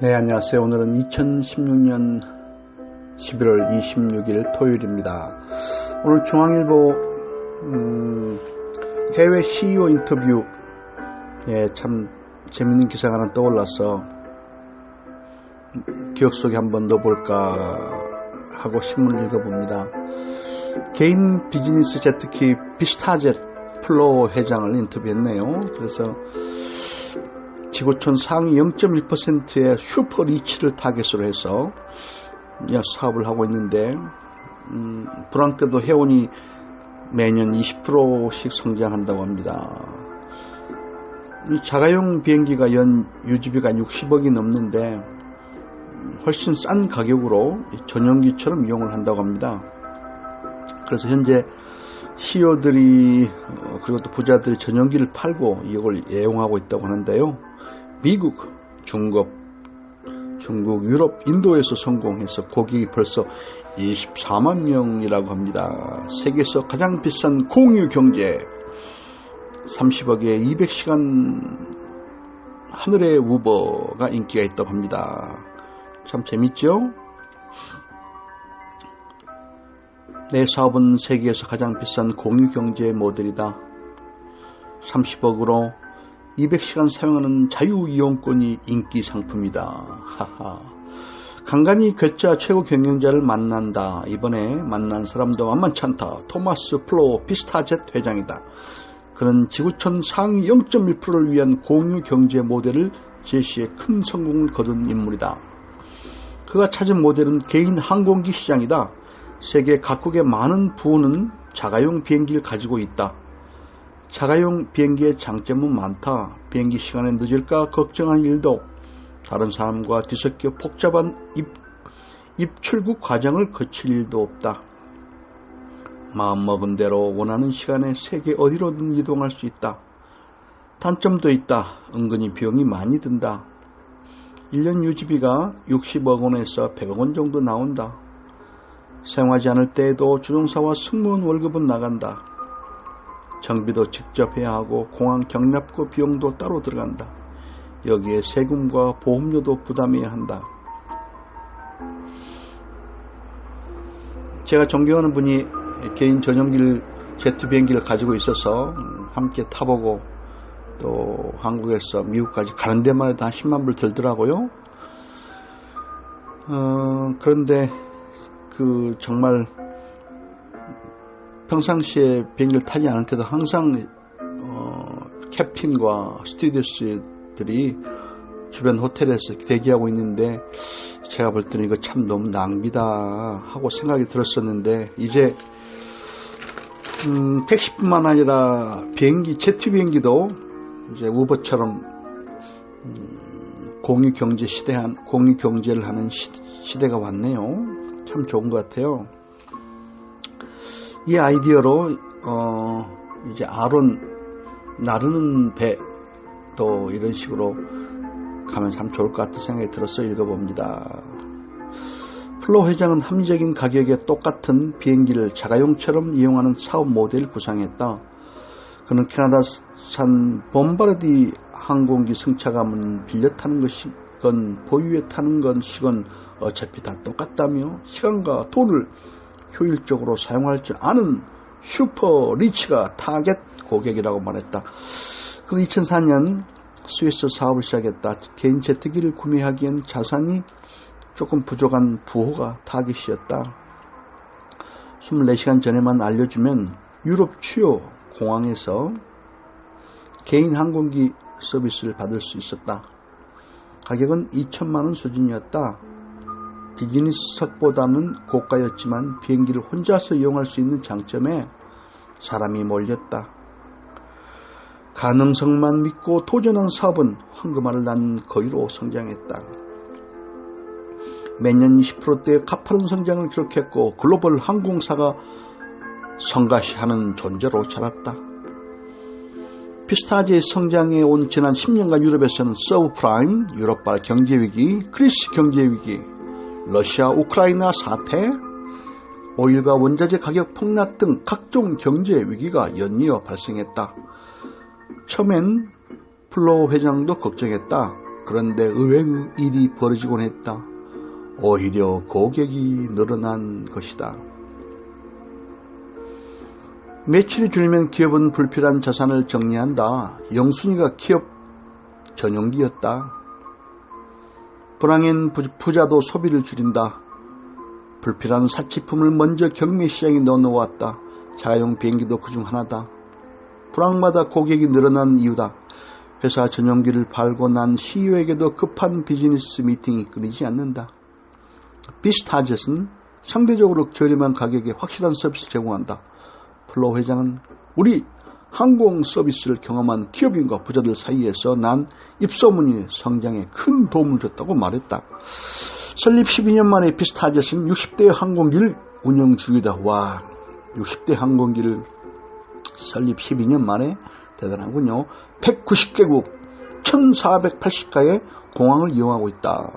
네, 안녕하세요. 오늘은 2016년 11월 26일 토요일입니다. 오늘 중앙일보 해외 CEO 인터뷰에 참 재밌는 기사가 하나 떠올라서 기억 속에 한번 넣어볼까 하고 신문을 읽어봅니다. 개인 비즈니스 제트기 비스타젯 플로어 회장을 인터뷰했네요. 그래서 지구촌 상위 0.1%의 슈퍼 리치를 타겟으로 해서 사업을 하고 있는데 불황 때도 회원이 매년 20%씩 성장한다고 합니다. 이 자가용 비행기가 연 유지비가 60억이 넘는데 훨씬 싼 가격으로 전용기처럼 이용을 한다고 합니다. 그래서 현재 CEO들이 그리고 또 부자들이 전용기를 팔고 이걸 애용하고 있다고 하는데요. 미국, 중국, 유럽, 인도에서 성공해서 고객이 벌써 24만 명이라고 합니다. 세계에서 가장 비싼 공유 경제 30억에 200시간 하늘의 우버가 인기가 있다고 합니다. 참 재밌죠? 내 사업은 세계에서 가장 비싼 공유 경제 모델이다. 30억으로 200시간 사용하는 자유이용권이 인기 상품이다. 하하. 간간히 괴짜 최고 경영자를 만난다. 이번에 만난 사람도 만만치 않다. 토마스 플로어 비스타젯 회장이다. 그는 지구촌 상위 0.1%를 위한 공유 경제 모델을 제시해 큰 성공을 거둔 인물이다. 그가 찾은 모델은 개인 항공기 시장이다. 세계 각국의 많은 부호는 자가용 비행기를 가지고 있다. 자가용 비행기의 장점은 많다. 비행기 시간에 늦을까 걱정하는 일도, 다른 사람과 뒤섞여 복잡한 입출국 과정을 거칠 일도 없다. 마음먹은 대로 원하는 시간에 세계 어디로든 이동할 수 있다. 단점도 있다. 은근히 비용이 많이 든다. 1년 유지비가 60억 원에서 100억 원 정도 나온다. 사용하지 않을 때에도 조종사와 승무원 월급은 나간다. 정비도 직접 해야 하고 공항 경납고 비용도 따로 들어간다. 여기에 세금과 보험료도 부담해야 한다. 제가 존경하는 분이 개인 전용기를 제트 비행기를 가지고 있어서 함께 타보고 또 한국에서 미국까지 가는 데만 해도 한 10만 불 들더라고요. 그런데 정말 평상시에 비행기를 타지 않을 때도 항상 캡틴과 스튜어디스들이 주변 호텔에서 대기하고 있는데 제가 볼 때는 이거 참 너무 낭비다 하고 생각이 들었었는데 이제 택시뿐만 아니라 비행기, 제트 비행기도 이제 우버처럼 공유 경제를 하는 시대가 왔네요. 참 좋은 것 같아요. 이 아이디어로 이제 나르는 배 또 이런 식으로 가면 참 좋을 것 같은 생각이 들어서 읽어봅니다. 플로 회장은 합리적인 가격에 똑같은 비행기를 자가용처럼 이용하는 사업 모델을 구상했다. 그는 캐나다산 bombardier 항공기 승차감은 빌려 타는 것이건 보유해 타는 것이건 어차피 다 똑같다며 시간과 돈을 효율적으로 사용할 줄 아는 슈퍼 리치가 타겟 고객이라고 말했다. 그는 2004년 스위스 사업을 시작했다. 개인 제트기를 구매하기엔 자산이 조금 부족한 부호가 타겟이었다. 24시간 전에만 알려주면 유럽 주요 공항에서 개인 항공기 서비스를 받을 수 있었다. 가격은 2천만 원 수준이었다. 비즈니스석보다는 고가였지만 비행기를 혼자서 이용할 수 있는 장점에 사람이 몰렸다. 가능성만 믿고 도전한 사업은 황금알을 낳는 거위로 성장했다. 매년 20%대의 가파른 성장을 기록했고 글로벌 항공사가 성가시하는 존재로 자랐다. 피스타제의 성장에 온 지난 10년간 유럽에서는 서브프라임, 유럽발 경제위기, 그리스 경제위기, 러시아 우크라이나 사태, 오일과 원자재 가격 폭락 등 각종 경제 위기가 연이어 발생했다. 처음엔 플로어 회장도 걱정했다. 그런데 의외의 일이 벌어지곤 했다. 오히려 고객이 늘어난 것이다. 매출이 줄면 기업은 불필요한 자산을 정리한다. 영순이가 기업 전용기였다. 불황인 부자도 소비를 줄인다. 불필요한 사치품을 먼저 경매시장에 넣어놓았다. 자가용 비행기도 그중 하나다. 불황마다 고객이 늘어난 이유다. 회사 전용기를 팔고 난 CEO에게도 급한 비즈니스 미팅이 끊이지 않는다. 비스타젯은 상대적으로 저렴한 가격에 확실한 서비스를 제공한다. 플로우 회장은 우리 항공 서비스를 경험한 기업인과 부자들 사이에서 난 입소문이 성장에 큰 도움을 줬다고 말했다. 설립 12년 만에 비스타젯은 60대 항공기를 운영 중이다. 와, 60대 항공기를 설립 12년 만에 대단하군요. 190개국 1480가의 공항을 이용하고 있다.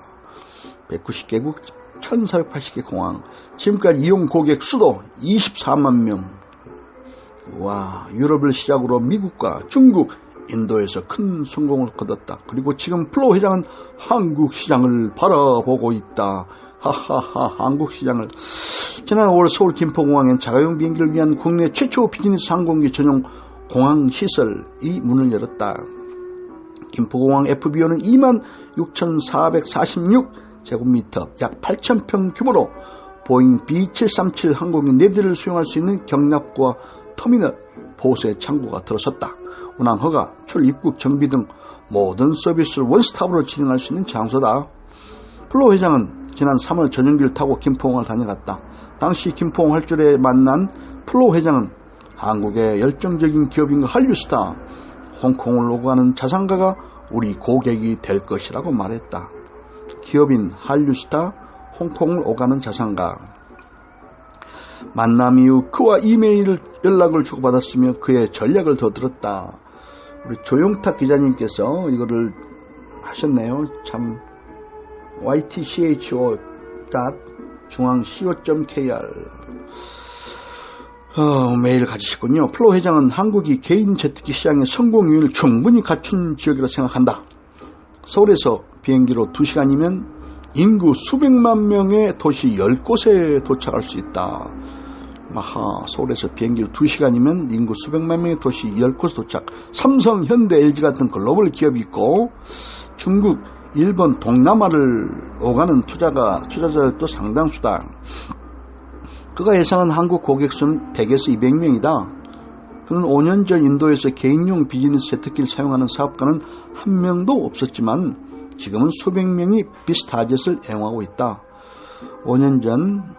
190개국 1480개 공항. 지금까지 이용 고객 수도 24만 명. 와, 유럽을 시작으로 미국과 중국, 인도에서 큰 성공을 거뒀다. 그리고 지금 플로우 회장은 한국 시장을 바라보고 있다. 하하하, 한국 시장을. 지난 5월 서울 김포공항엔 자가용 비행기를 위한 국내 최초 비즈니스 항공기 전용 공항 시설이 문을 열었다. 김포공항 FBO는 26,446제곱미터, 약 8,000평 규모로 보잉 B737 항공기 4대를 수용할 수 있는 경납과 터미널, 보세 창고가 들어섰다. 운항 허가, 출입국 정비 등 모든 서비스를 원스톱으로 진행할 수 있는 장소다. 플로우 회장은 지난 3월 전용기를 타고 김포공항을 다녀갔다. 당시 김포공 활주로에 만난 플로우 회장은 한국의 열정적인 기업인과 한류스타, 홍콩을 오고 가는 자산가가 우리 고객이 될 것이라고 말했다. 기업인, 한류스타, 홍콩을 오가는 자산가. 만남 이후 그와 이메일 연락을 주고받았으며 그의 전략을 더 들었다. 우리 조용탁 기자님께서 이거를 하셨네요. 참 ytcho.중앙co.kr 메일을 가지셨군요. 플로우 회장은 한국이 개인 제트기 시장의 성공 요인을 충분히 갖춘 지역이라고 생각한다. 서울에서 비행기로 2시간이면 인구 수백만 명의 도시 10곳에 도착할 수 있다. 아하, 서울에서 비행기로 2시간이면 인구 수백만 명의 도시 10곳 도착. 삼성, 현대, LG 같은 글로벌 기업이 있고 중국, 일본, 동남아를 오가는 투자자들도 상당수다. 그가 예상한 한국 고객 수는 100에서 200명이다. 그는 5년 전 인도에서 개인용 비즈니스 제트기를 사용하는 사업가는 한 명도 없었지만 지금은 수백 명이 비스타젯을 애용하고 있다. 5년 전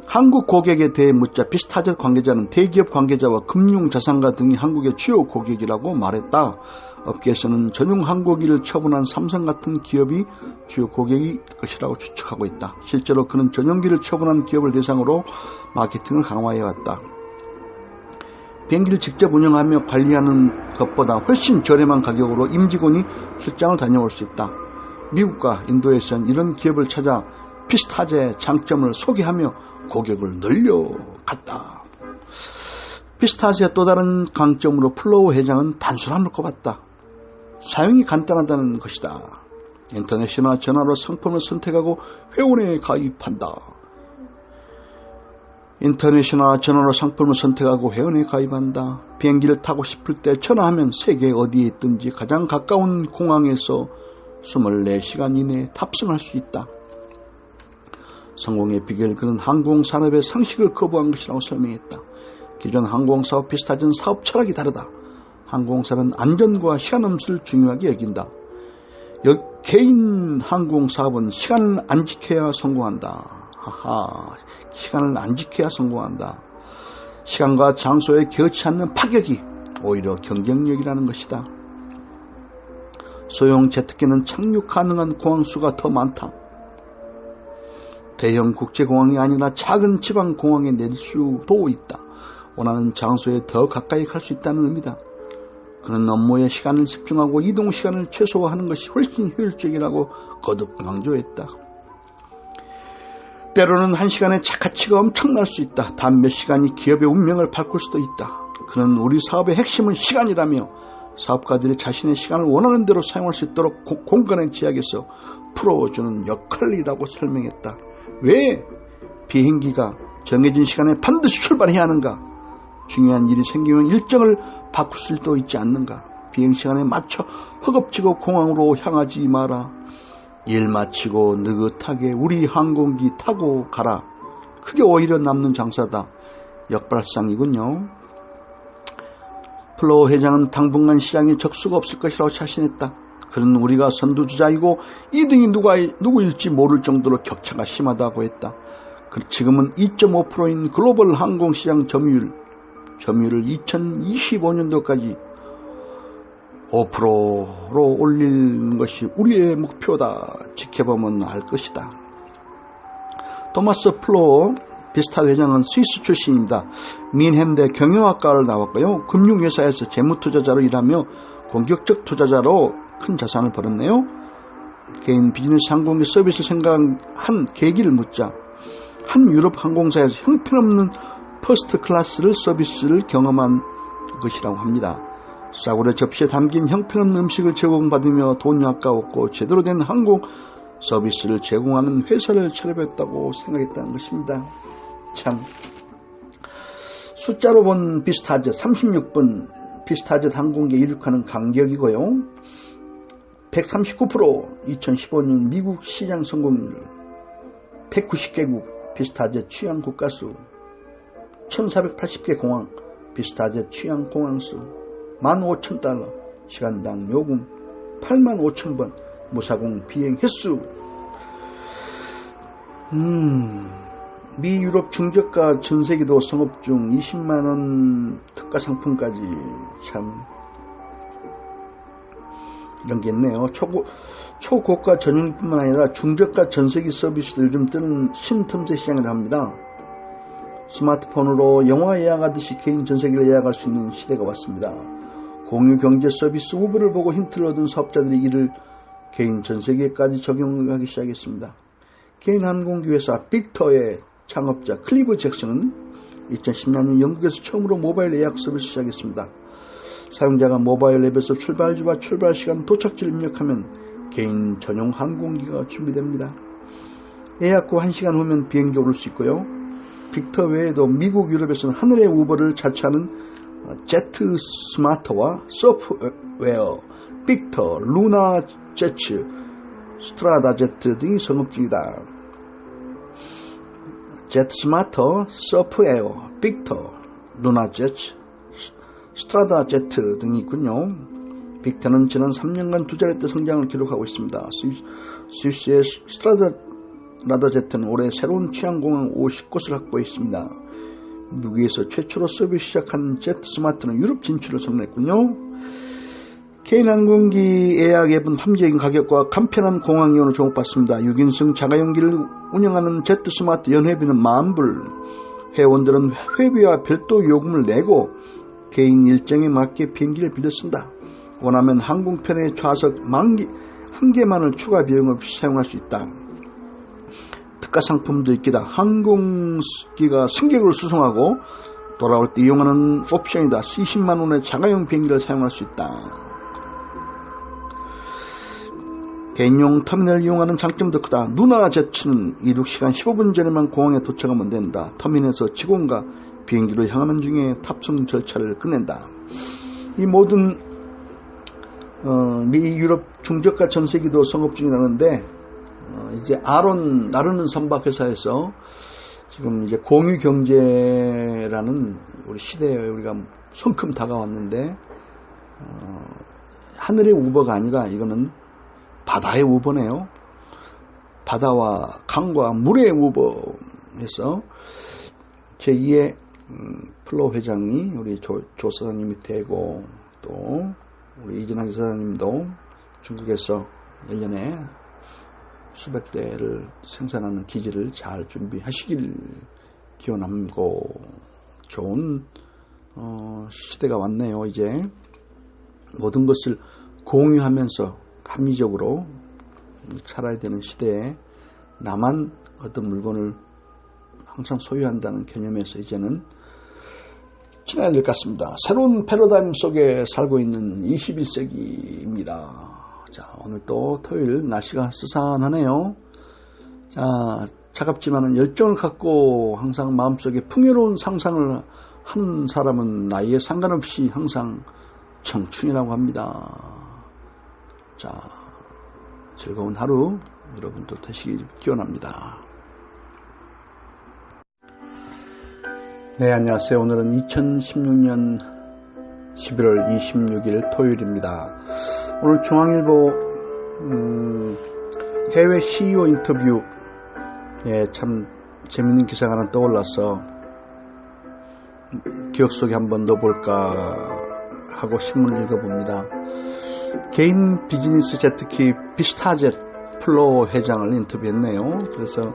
한국 고객에 대해 묻자 비스타젯 관계자는 대기업 관계자와 금융자산가 등이 한국의 주요 고객이라고 말했다. 업계에서는 전용 항공기를 처분한 삼성 같은 기업이 주요 고객일 것이라고 추측하고 있다. 실제로 그는 전용기를 처분한 기업을 대상으로 마케팅을 강화해왔다. 비행기를 직접 운영하며 관리하는 것보다 훨씬 저렴한 가격으로 임직원이 출장을 다녀올 수 있다. 미국과 인도에서는 이런 기업을 찾아 비스타젯의 장점을 소개하며 고객을 늘려갔다. 비스타젯의 또 다른 강점으로 플로우 회장은 단순함을 꼽았다. 사용이 간단하다는 것이다. 인터넷이나 전화로 상품을 선택하고 회원에 가입한다. 인터넷이나 전화로 상품을 선택하고 회원에 가입한다. 비행기를 타고 싶을 때 전화하면 세계 어디에 있든지 가장 가까운 공항에서 24시간 이내에 탑승할 수 있다. 성공의 비결을 그는 항공산업의 상식을 거부한 것이라고 설명했다. 기존 항공사업 비슷하던 사업 철학이 다르다. 항공사는 안전과 시간 음수를 중요하게 여긴다. 개인 항공사업은 시간을 안 지켜야 성공한다. 하하, 시간을 안 지켜야 성공한다. 시간과 장소에 겨치 않는 파격이 오히려 경쟁력이라는 것이다. 소형 제트기는 착륙 가능한 공항수가 더 많다. 대형 국제공항이 아니라 작은 지방공항에 내릴 수도 있다. 원하는 장소에 더 가까이 갈 수 있다는 의미다. 그는 업무에 시간을 집중하고 이동시간을 최소화하는 것이 훨씬 효율적이라고 거듭 강조했다. 때로는 한 시간의 가치가 엄청날 수 있다. 단 몇 시간이 기업의 운명을 바꿀 수도 있다. 그는 우리 사업의 핵심은 시간이라며 사업가들이 자신의 시간을 원하는 대로 사용할 수 있도록 공간의 제약에서 풀어주는 역할이라고 설명했다. 왜 비행기가 정해진 시간에 반드시 출발해야 하는가? 중요한 일이 생기면 일정을 바꿀 수도 있지 않는가? 비행시간에 맞춰 허겁지겁 공항으로 향하지 마라. 일 마치고 느긋하게 우리 항공기 타고 가라. 그게 오히려 남는 장사다. 역발상이군요. 플로어 회장은 당분간 시장에 적수가 없을 것이라고 자신했다. 그는 우리가 선두주자이고 2등이 누구일지 모를 정도로 격차가 심하다고 했다. 지금은 2.5%인 글로벌 항공시장 점유율을 2025년도까지 5%로 올리는 것이 우리의 목표다. 지켜보면 알 것이다. 토마스 플로어 비스타 회장은 스위스 출신입니다. 민헨대 경영학과를 나왔고요. 금융회사에서 재무투자자로 일하며 공격적 투자자로 큰 자산을 벌었네요. 개인 비즈니스 항공기 서비스를 생각한 계기를 묻자 한 유럽 항공사에서 형편없는 퍼스트 클래스를 서비스를 경험한 것이라고 합니다. 싸구려 접시에 담긴 형편없는 음식을 제공받으며 돈이 아까웠고 제대로 된 항공 서비스를 제공하는 회사를 차려봤다고 생각했다는 것입니다. 참 숫자로 본 비스타젯 36분 비스타젯 항공기에 이륙하는 간격이고요. 139% 2015년 미국 시장 성공률 190개국 비스타젯 취향 국가수 1480개 공항 비스타젯 취향 공항수 15,000달러 시간당 요금 85,000번 무사공 비행 횟수 미 유럽 중저가 전세기도 성업 중 20만원 특가 상품까지 참 이런 게 있네요. 초고가 전용기뿐만 아니라 중저가 전세기 서비스도 요즘 뜨는 신틈새 시장이라 합니다. 스마트폰으로 영화 예약하듯이 개인 전세기를 예약할 수 있는 시대가 왔습니다. 공유 경제 서비스 우버를 보고 힌트를 얻은 사업자들이 이를 개인 전세기에까지 적용하기 시작했습니다. 개인 항공기 회사 빅터의 창업자 클리브 잭슨은 2010년 영국에서 처음으로 모바일 예약 서비스를 시작했습니다. 사용자가 모바일 앱에서 출발지와 출발시간 도착지를 입력하면 개인 전용 항공기가 준비됩니다. 예약 후 1시간 후면 비행기 오를 수 있고요. 빅터 외에도 미국, 유럽에서는 하늘의 우버를 자처하는 제트 스마터와 서프웨어, 빅터, 루나 제츠, 스트라다 제트 등이 성업 중이다. 제트 스마터, 서프웨어, 빅터, 루나 제츠, 스트라다 제트 등이 있군요. 빅터는 지난 3년간 두 자릿대 성장을 기록하고 있습니다. 스위스의 스트라다 제트는 올해 새로운 취향공항 50곳을 확보했습니다. 미국에서 최초로 서비스 시작한 제트 스마트는 유럽 진출을 선언했군요. 개인 항공기 예약 앱은 합리적인 가격과 간편한 공항 이용으로 주목받습니다. 6인승 자가용기를 운영하는 제트 스마트 연회비는 $10,000. 회원들은 회비와 별도 요금을 내고 개인 일정에 맞게 비행기를 빌려 쓴다. 원하면 항공편의 좌석 1개만을 추가 비용 없이 사용할 수 있다. 특가 상품도 있기다. 항공기가 승객을 수송하고 돌아올 때 이용하는 옵션이다. 20만 원의 자가용 비행기를 사용할 수 있다. 개인용 터미널을 이용하는 장점도 크다. 누나 제트는 이륙 시간 15분 전에만 공항에 도착하면 된다. 터미널에서 직원과 비행기로 향하는 중에 탑승 절차를 끝낸다. 이 모든 미 유럽 중저가 전세기도 성업 중이라는데 이제 나르는 선박회사에서 지금 이제 공유 경제라는 우리 시대에 우리가 성큼 다가왔는데 하늘의 우버가 아니라 이거는 바다의 우버네요. 바다와 강과 물의 우버에서 제2의 플로어 회장이 우리 조 사장님이 되고 또 우리 이진학 사장님도 중국에서 1년에 수백 대를 생산하는 기지를 잘 준비하시길 기원하고 좋은 시대가 왔네요. 이제 모든 것을 공유하면서 합리적으로 살아야 되는 시대에 나만 어떤 물건을 항상 소유한다는 개념에서 이제는 지나야 될 것 같습니다. 새로운 패러다임 속에 살고 있는 21세기입니다. 자, 오늘 또 토요일 날씨가 스산하네요. 자, 차갑지만 열정을 갖고 항상 마음속에 풍요로운 상상을 하는 사람은 나이에 상관없이 항상 청춘이라고 합니다. 자, 즐거운 하루 여러분도 되시길 기원합니다. 네, 안녕하세요. 오늘은 2016년 11월 26일 토요일입니다. 오늘 중앙일보 해외 CEO 인터뷰 참 재밌는 기사가 하나 떠올라서 기억 속에 한번 넣어볼까 하고 신문을 읽어봅니다. 개인 비즈니스 제트기 비스타젯 플로 회장을 인터뷰했네요. 그래서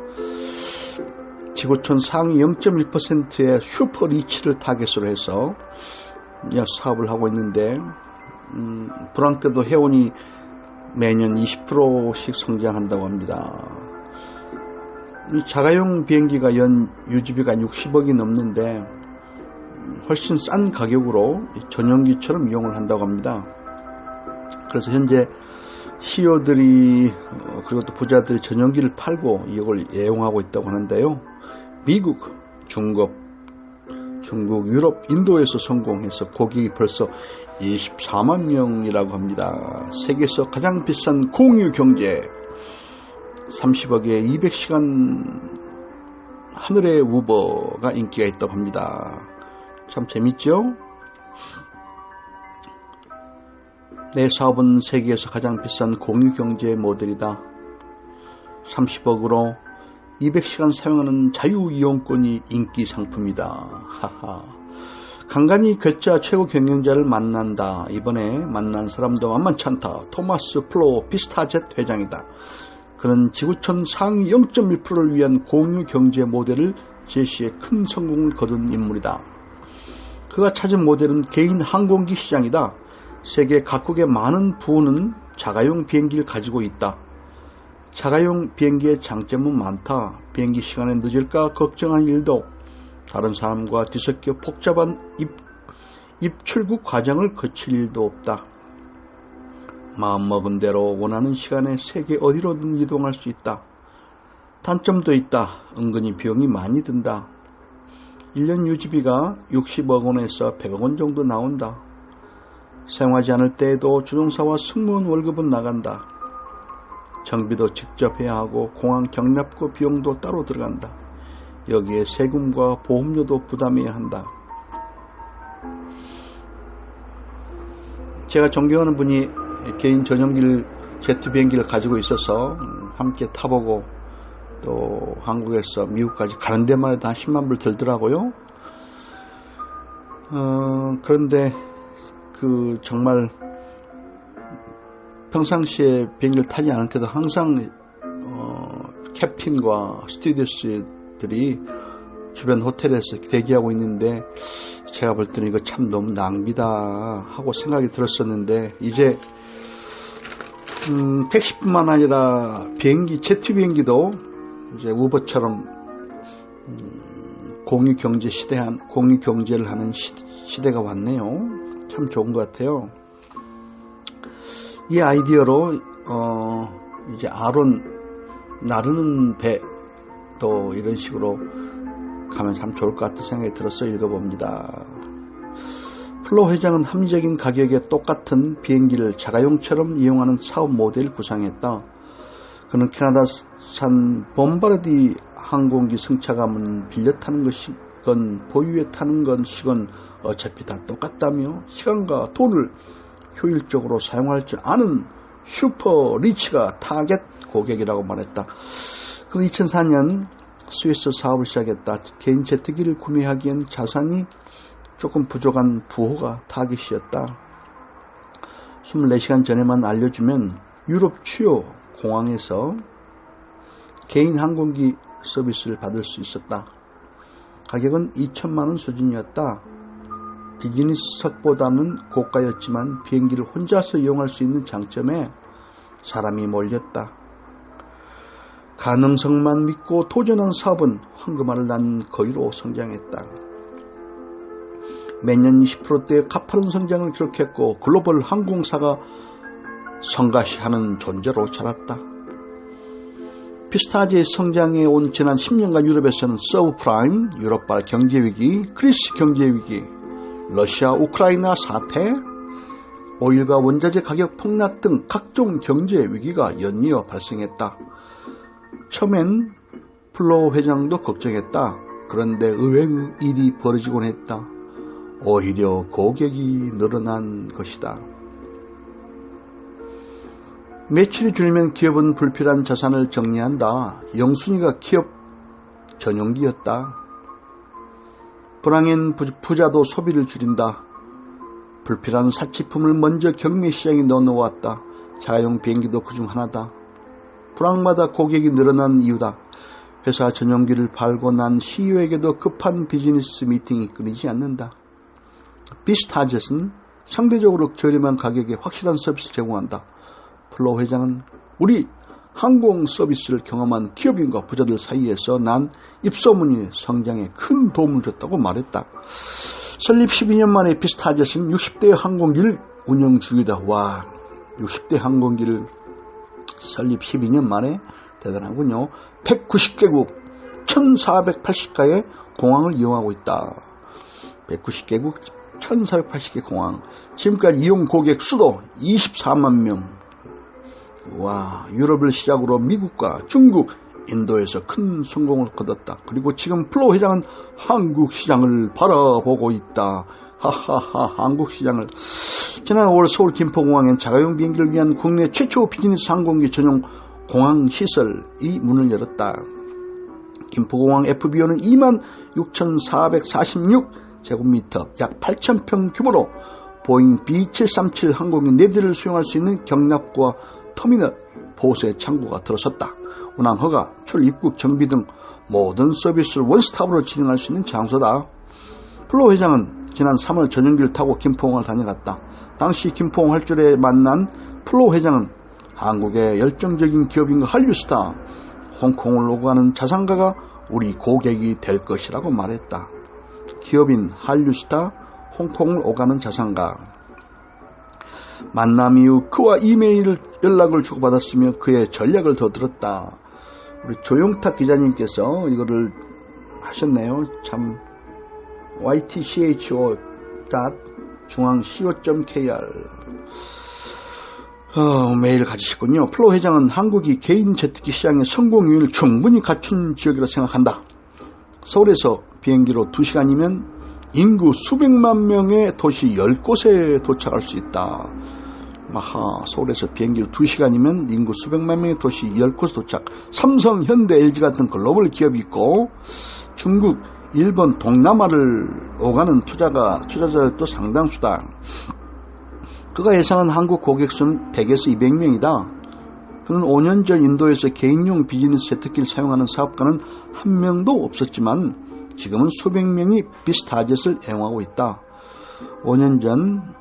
지구촌 상위 0.1%의 슈퍼 리치를 타겟으로 해서 사업을 하고 있는데 불황 때도 회원이 매년 20%씩 성장한다고 합니다. 이 자가용 비행기가 연 유지비가 60억이 넘는데 훨씬 싼 가격으로 전용기처럼 이용을 한다고 합니다. 그래서 현재 CEO들이 그리고 또 부자들이 전용기를 팔고 이걸 애용하고 있다고 하는데요. 미국, 중국, 유럽, 인도에서 성공해서 고객이 벌써 24만 명이라고 합니다. 세계에서 가장 비싼 공유 경제 30억에 200시간 하늘의 우버가 인기가 있다고 합니다. 참 재밌죠? 내 사업은 세계에서 가장 비싼 공유 경제 모델이다. 30억으로 200시간 사용하는 자유이용권이 인기 상품이다. 하하. 간간히 괴짜 최고 경영자를 만난다. 이번에 만난 사람도 만만치 않다. 토마스 플로 비스타젯 회장이다. 그는 지구촌 상위 0.1%를 위한 공유 경제 모델을 제시해 큰 성공을 거둔 인물이다. 그가 찾은 모델은 개인 항공기 시장이다. 세계 각국의 많은 부호는 자가용 비행기를 가지고 있다. 자가용 비행기의 장점은 많다. 비행기 시간에 늦을까 걱정하는 일도, 다른 사람과 뒤섞여 복잡한 입출국 과정을 거칠 일도 없다. 마음먹은 대로 원하는 시간에 세계 어디로든 이동할 수 있다. 단점도 있다. 은근히 비용이 많이 든다. 1년 유지비가 60억 원에서 100억 원 정도 나온다. 사용하지 않을 때에도 조종사와 승무원 월급은 나간다. 정비도 직접 해야 하고 공항 경납고 비용도 따로 들어간다. 여기에 세금과 보험료도 부담해야 한다. 제가 존경하는 분이 개인 전용기를 제트 비행기를 가지고 있어서 함께 타보고 또 한국에서 미국까지 가는 데만 해도 한 10만 불 들더라고요. 그런데 정말 평상시에 비행기를 타지 않을 때도 항상 캡틴과 스튜어디스들이 주변 호텔에서 대기하고 있는데 제가 볼 때는 이거 참 너무 낭비다 하고 생각이 들었었는데 이제 택시뿐만 아니라 비행기, 제트 비행기도 이제 우버처럼 공유 경제를 하는 시대가 왔네요. 참 좋은 것 같아요. 이 아이디어로 이제 아론 나르는 배 또 이런 식으로 가면 참 좋을 것 같은 생각이 들어서 읽어봅니다. 플로 회장은 합리적인 가격에 똑같은 비행기를 자가용처럼 이용하는 사업 모델을 구상했다. 그는 캐나다산 범바르디 항공기 승차감은 빌려 타는 것이건 보유해 타는 것이건 어차피 다 똑같다며 시간과 돈을 효율적으로 사용할 줄 아는 슈퍼 리치가 타겟 고객이라고 말했다. 그는 2004년 스위스 사업을 시작했다. 개인 제트기를 구매하기엔 자산이 조금 부족한 부호가 타깃이었다. 24시간 전에만 알려주면 유럽 주요 공항에서 개인 항공기 서비스를 받을 수 있었다. 가격은 2천만 원 수준이었다. 비즈니스석보다는 고가였지만 비행기를 혼자서 이용할 수 있는 장점에 사람이 몰렸다. 가능성만 믿고 도전한 사업은 황금알을 낳는 거위로 성장했다. 매년 20%대의 가파른 성장을 기록했고 글로벌 항공사가 성가시하는 존재로 자랐다. 피스타제의 성장에 온 지난 10년간 유럽에서는 서브프라임, 유럽발 경제위기, 그리스 경제위기, 러시아 우크라이나 사태, 오일과 원자재 가격 폭락 등 각종 경제 위기가 연이어 발생했다. 처음엔 플로우 회장도 걱정했다. 그런데 의외의 일이 벌어지곤 했다. 오히려 고객이 늘어난 것이다. 매출이 줄면 기업은 불필요한 자산을 정리한다. 영순이가 기업 전용기였다. 불황인 부자도 소비를 줄인다. 불필요한 사치품을 먼저 경매시장에 넣어놓았다. 자가용 비행기도 그중 하나다. 불황마다 고객이 늘어난 이유다. 회사 전용기를 팔고 난 CEO에게도 급한 비즈니스 미팅이 끊이지 않는다. 비스타젯은 상대적으로 저렴한 가격에 확실한 서비스를 제공한다. 플로우 회장은 우리 항공 서비스를 경험한 기업인과 부자들 사이에서 난 입소문이 성장에 큰 도움을 줬다고 말했다. 설립 12년 만에 비스타젯은 60대 항공기를 운영 중이다. 와, 60대 항공기를 설립 12년 만에 대단하군요. 190개국 1480가의 공항을 이용하고 있다. 190개국 1480개 공항. 지금까지 이용 고객 수도 24만 명. 와, 유럽을 시작으로 미국과 중국, 인도에서 큰 성공을 거뒀다. 그리고 지금 플로우 회장은 한국 시장을 바라보고 있다. 하하하, 한국 시장을. 지난 5월 서울 김포공항엔 자가용 비행기를 위한 국내 최초 비즈니스 항공기 전용 공항 시설이 문을 열었다. 김포공항 FBO는 26,446제곱미터, 약 8,000평 규모로 보잉 B737 항공기 4대를 수용할 수 있는 경납고와 터미널, 보세 창고가 들어섰다. 운항 허가, 출입국 정비 등 모든 서비스를 원스톱으로 진행할 수 있는 장소다. 플로우 회장은 지난 3월 전용기를 타고 김포공항을 다녀갔다. 당시 김포공항 활주로에 만난 플로우 회장은 한국의 열정적인 기업인 한류스타, 홍콩을 오고 가는 자산가가 우리 고객이 될 것이라고 말했다. 기업인 한류스타, 홍콩을 오가는 자산가. 만남 이후 그와 이메일 연락을 주고받았으며 그의 전략을 더 들었다. 우리 조용탁 기자님께서 이거를 하셨네요. 참 ytcho.중앙co.kr 메일을 가지셨군요. 플로우 회장은 한국이 개인 제트기 시장의 성공 요인을 충분히 갖춘 지역이라 생각한다. 서울에서 비행기로 2시간이면 인구 수백만 명의 도시 10곳에 도착할 수 있다. 아하, 서울에서 비행기로 2시간이면 인구 수백만 명의 도시 10곳에 도착. 삼성, 현대, LG 같은 글로벌 기업이 있고 중국, 일본, 동남아를 오가는 투자자들도 상당수다. 그가 예상한 한국 고객 수는 100에서 200명이다. 그는 5년 전 인도에서 개인용 비즈니스 제트기를 사용하는 사업가는 한 명도 없었지만 지금은 수백 명이 비스타젯을 애용하고 있다. 5년 전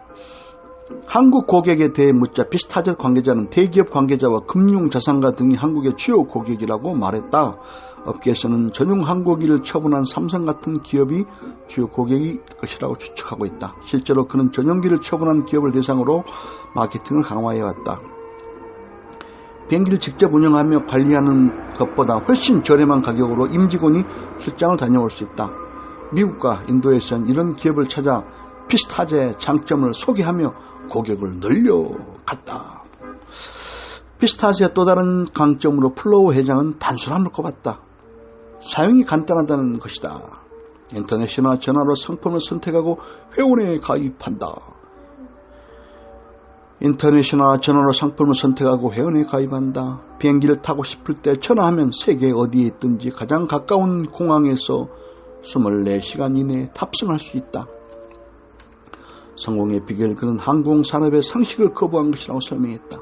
한국 고객에 대해 묻자 비스타젯 관계자는 대기업 관계자와 금융자산가 등이 한국의 주요 고객이라고 말했다. 업계에서는 전용 항공기를 처분한 삼성 같은 기업이 주요 고객일 것이라고 추측하고 있다. 실제로 그는 전용기를 처분한 기업을 대상으로 마케팅을 강화해왔다. 비행기를 직접 운영하며 관리하는 것보다 훨씬 저렴한 가격으로 임직원이 출장을 다녀올 수 있다. 미국과 인도에서는 이런 기업을 찾아 비스타젯의 장점을 소개하며 고객을 늘려갔다. 비스타젯의 또 다른 강점으로 플로우 회장은 단순함을 꼽았다. 사용이 간단하다는 것이다. 인터넷 전화로 상품을 선택하고 회원에 가입한다. 인터넷 전화로 상품을 선택하고 회원에 가입한다. 비행기를 타고 싶을 때 전화하면 세계 어디에 있든지 가장 가까운 공항에서 24시간 이내에 탑승할 수 있다. 성공의 비결, 그는 항공산업의 상식을 거부한 것이라고 설명했다.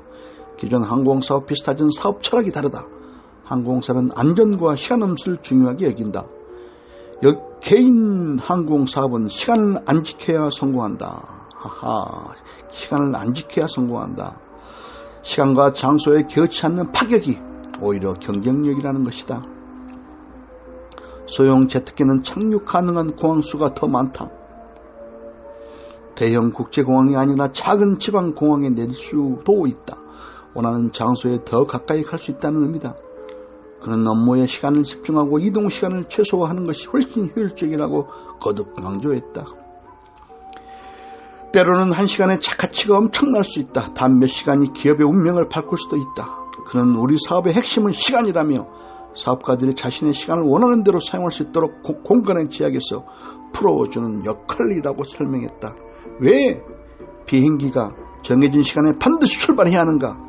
기존 항공사업 비스타젯은 사업 철학이 다르다. 항공사는 안전과 시간음수를 중요하게 여긴다. 개인 항공사업은 시간을 안 지켜야 성공한다. 하하, 시간을 안 지켜야 성공한다. 시간과 장소에 겨치 않는 파격이 오히려 경쟁력이라는 것이다. 소형 제트기는 착륙 가능한 공항 수가 더 많다. 대형 국제공항이 아니라 작은 지방공항에 내릴 수도 있다. 원하는 장소에 더 가까이 갈 수 있다는 의미다. 그는 업무에 시간을 집중하고 이동 시간을 최소화하는 것이 훨씬 효율적이라고 거듭 강조했다. 때로는 한 시간의 가치가 엄청날 수 있다. 단 몇 시간이 기업의 운명을 바꿀 수도 있다. 그는 우리 사업의 핵심은 시간이라며 사업가들이 자신의 시간을 원하는 대로 사용할 수 있도록 공간의 제약에서 풀어주는 역할이라고 설명했다. 왜 비행기가 정해진 시간에 반드시 출발해야 하는가?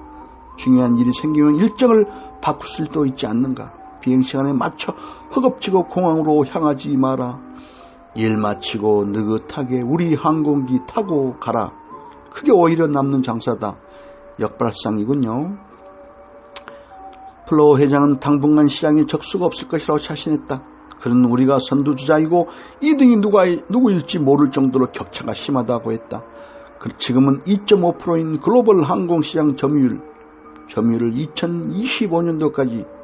중요한 일이 생기면 일정을 바꿀 수도 있지 않는가? 비행시간에 맞춰 허겁지겁 공항으로 향하지 마라. 일 마치고 느긋하게 우리 항공기 타고 가라. 그게 오히려 남는 장사다. 역발상이군요. 플로어 회장은 당분간 시장에 적수가 없을 것이라고 자신했다. 그는 우리가 선두주자이고 2등이 누구일지 모를 정도로 격차가 심하다고 했다. 지금은 2.5%인 글로벌 항공시장 점유율을 2025년도까지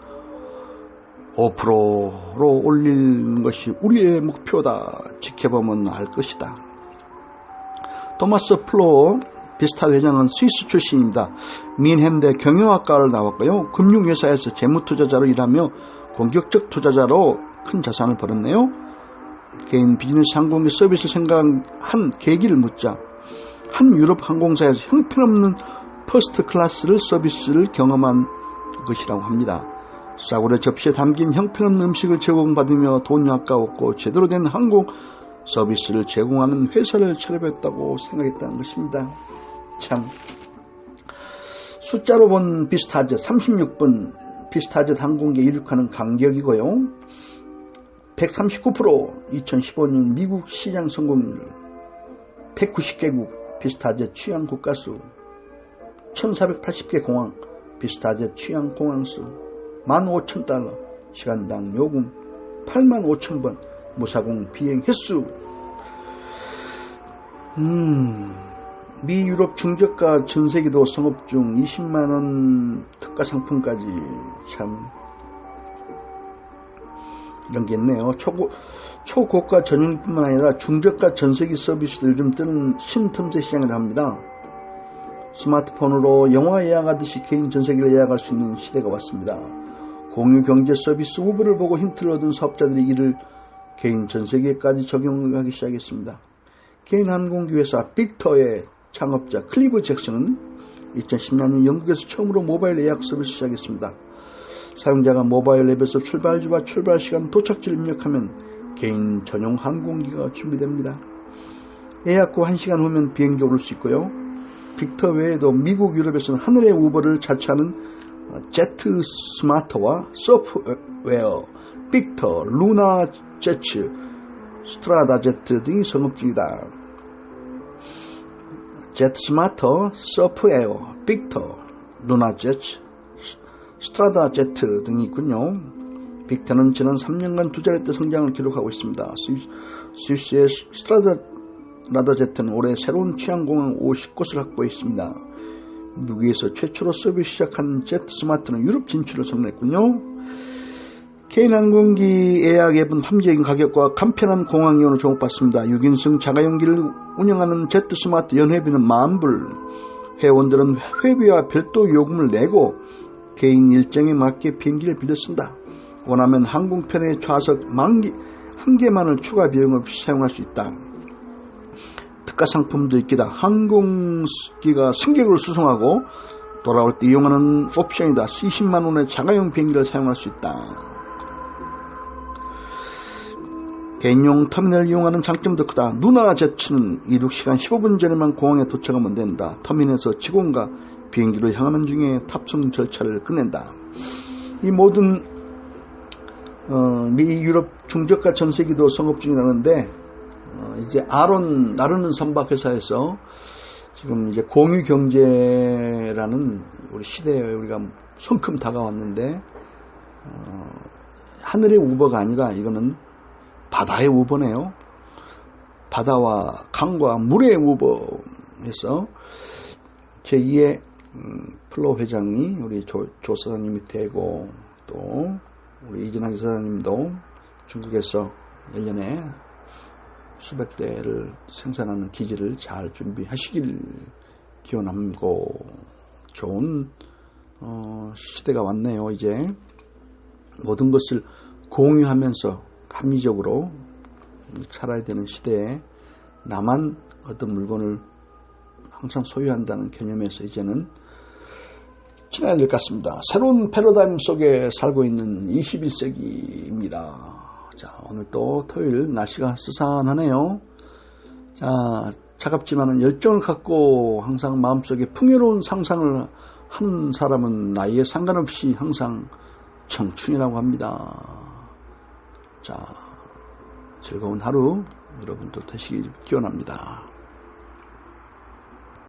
5%로 올리는 것이 우리의 목표다. 지켜보면 알 것이다. 토마스 플로어 비스타 회장은 스위스 출신입니다. 민헨대 경영학과를 나왔고요. 금융회사에서 재무투자자로 일하며 공격적 투자자로 큰 자산을 벌었네요. 개인 비즈니스 항공기 서비스를 생각한 계기를 묻자 한 유럽 항공사에서 형편없는 퍼스트 클래스를 서비스를 경험한 것이라고 합니다. 싸구려 접시에 담긴 형편없는 음식을 제공받으며 돈이 아까웠고 제대로 된 항공 서비스를 제공하는 회사를 차려봤다고 생각했다는 것입니다. 참, 숫자로 본 비스타젯 36분 비스타젯 항공기에 이륙하는 간격이고요. 139% 2015년 미국 시장 성공률 190개국 비스타젯 취향 국가수 1480개 공항 비스타젯 취향 공항수 15,000달러 시간당 요금 85,000번 무사공 비행 횟수 미 유럽 중저가 전세기도 성업 중 20만원 특가 상품까지 참 이런 게 있네요. 초고가 전용뿐만 아니라 중저가 전세기 서비스도 요즘 뜨는 신틈새 시장이라 합니다. 스마트폰으로 영화 예약하듯이 개인 전세기를 예약할 수 있는 시대가 왔습니다. 공유 경제 서비스 우버를 보고 힌트를 얻은 사업자들이 이를 개인 전세기에까지 적용하기 시작했습니다. 개인 항공기 회사 빅터의 창업자 클리브 잭슨은 2010년 영국에서 처음으로 모바일 예약 서비스를 시작했습니다. 사용자가 모바일 앱에서 출발지와 출발시간, 도착지를 입력하면 개인 전용 항공기가 준비됩니다. 예약 후 1시간 후면 비행기에 오를 수 있고요. 빅터 외에도 미국, 유럽에서는 하늘의 우버를 자처하는 제트 스마트와 소프트웨어, 빅터, 루나 제츠, 스트라다 제트 등이 성업 중이다. 제트 스마트, 소프트웨어, 빅터, 루나 제츠, 스트라다 제트 등이 있군요. 빅터는 지난 3년간 두 자릿대 성장을 기록하고 있습니다. 스위스의 스트라다 제트는 올해 새로운 취향공항 50곳을 확보했습니다. 미국에서 최초로 서비스 시작한 제트 스마트는 유럽 진출을 선언했군요. 개인 항공기 예약 앱은 합리적인 가격과 간편한 공항 이용을 주목받습니다. 6인승 자가용기를 운영하는 제트 스마트 연회비는 $10,000. 회원들은 회비와 별도 요금을 내고 개인 일정에 맞게 비행기를 빌려 쓴다. 원하면 항공편의 좌석 1개만을 추가 비용 없이 사용할 수 있다. 특가 상품도 있기다. 항공기가 승객을 수송하고 돌아올 때 이용하는 옵션이다. 20만 원의 자가용 비행기를 사용할 수 있다. 개인용 터미널을 이용하는 장점도 크다. 누나 제트는 이륙 시간 15분 전에만 공항에 도착하면 된다. 터미널에서 직원과 비행기로 향하는 중에 탑승 절차를 끝낸다. 이 모든 미 유럽 중저가 전세기도 성업 중이라는데 이제 나르는 선박회사에서 지금 이제 공유 경제라는 우리 시대에 우리가 성큼 다가왔는데 하늘의 우버가 아니라 이거는 바다의 우버네요. 바다와 강과 물의 우버에서 제2의 플로어 회장이 우리 조 사장님이 되고 또 우리 이진학 사장님도 중국에서 1년에 수백 대를 생산하는 기지를 잘 준비하시길 기원하고 좋은 시대가 왔네요. 이제 모든 것을 공유하면서 합리적으로 살아야 되는 시대에 나만 어떤 물건을 항상 소유한다는 개념에서 이제는 지나야 될 것 같습니다. 새로운 패러다임 속에 살고 있는 21세기입니다. 자, 오늘 또 토요일 날씨가 스산하네요. 자, 차갑지만 열정을 갖고 항상 마음속에 풍요로운 상상을 하는 사람은 나이에 상관없이 항상 청춘이라고 합니다. 자, 즐거운 하루 여러분도 되시길 기원합니다.